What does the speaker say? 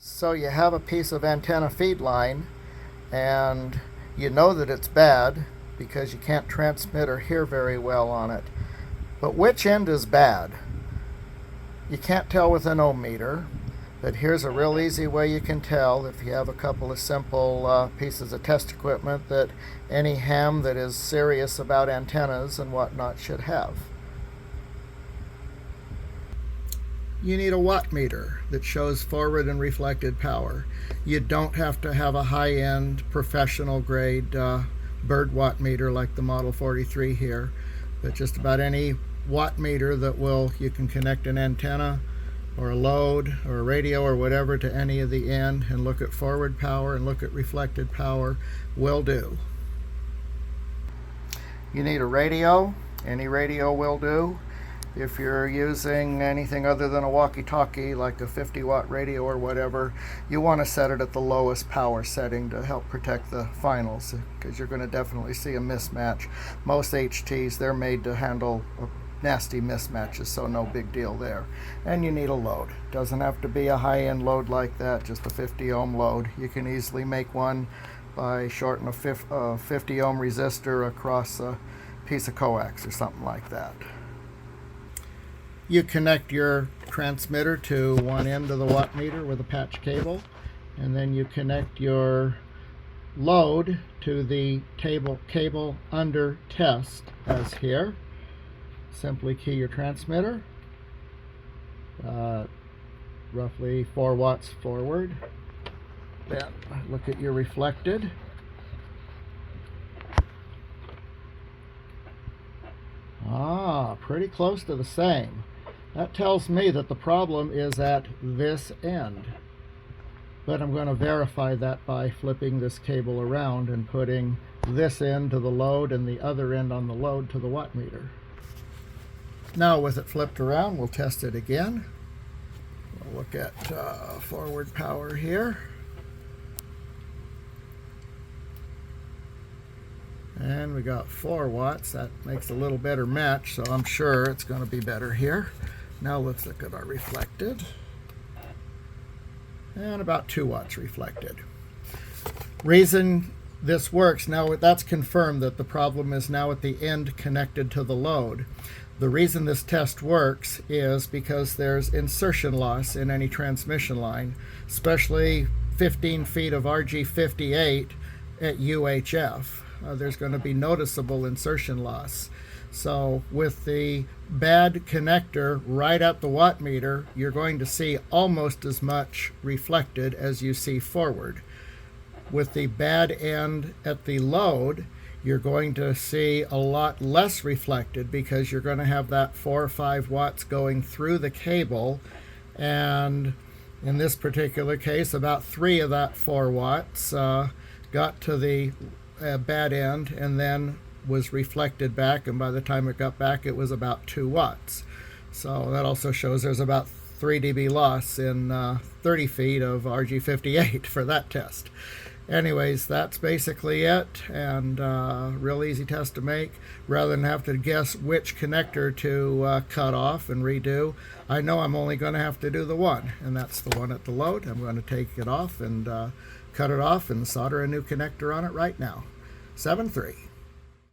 So you have a piece of antenna feed line and you know that it's bad because you can't transmit or hear very well on it. But which end is bad? You can't tell with an ohm meter, but here's a real easy way you can tell if you have a couple of simple pieces of test equipment that any ham that is serious about antennas and whatnot should have. You need a watt meter that shows forward and reflected power. You don't have to have a high-end professional grade bird watt meter like the Model 43 here, but just about any watt meter that you can connect an antenna or a load or a radio or whatever to any of the end and look at forward power and look at reflected power will do. You need a radio. Any radio will do. If you're using anything other than a walkie-talkie, like a 50-watt radio or whatever, you want to set it at the lowest power setting to help protect the finals, because you're going to definitely see a mismatch. Most HTs, they're made to handle nasty mismatches, so no big deal there. And you need a load. Doesn't have to be a high-end load like that, just a 50-ohm load. You can easily make one by shorting a 50-ohm resistor across a piece of coax or something like that. You connect your transmitter to one end of the watt meter with a patch cable, and then you connect your load to the cable under test as here. Simply key your transmitter, roughly 4 watts forward. Then look at your reflected. Pretty close to the same. That tells me that the problem is at this end. But I'm going to verify that by flipping this cable around and putting this end to the load and the other end on the load to the watt meter. Now with it flipped around, we'll test it again. We'll look at forward power here. And we got 4 watts. That makes a little better match, so I'm sure it's going to be better here. Now let's look at our reflected. And about 2 watts reflected. Reason this works, now that's confirmed that the problem is now at the end connected to the load. The reason this test works is because there's insertion loss in any transmission line, especially 15 feet of RG58 at UHF. There's going to be noticeable insertion loss. So with the bad connector right at the watt meter, you're going to see almost as much reflected as you see forward. With the bad end at the load, you're going to see a lot less reflected because you're going to have that 4 or 5 watts going through the cable, and in this particular case about 3 of that 4 watts got to the bad end and then was reflected back, and by the time it got back it was about 2 watts. So that also shows there's about 3 dB loss in 30 feet of RG58 for that test. Anyways, that's basically it, and real easy test to make. Rather than have to guess which connector to cut off and redo, I know I'm only going to have to do the one, and that's the one at the load. I'm going to take it off and cut it off and solder a new connector on it right now. 7-3.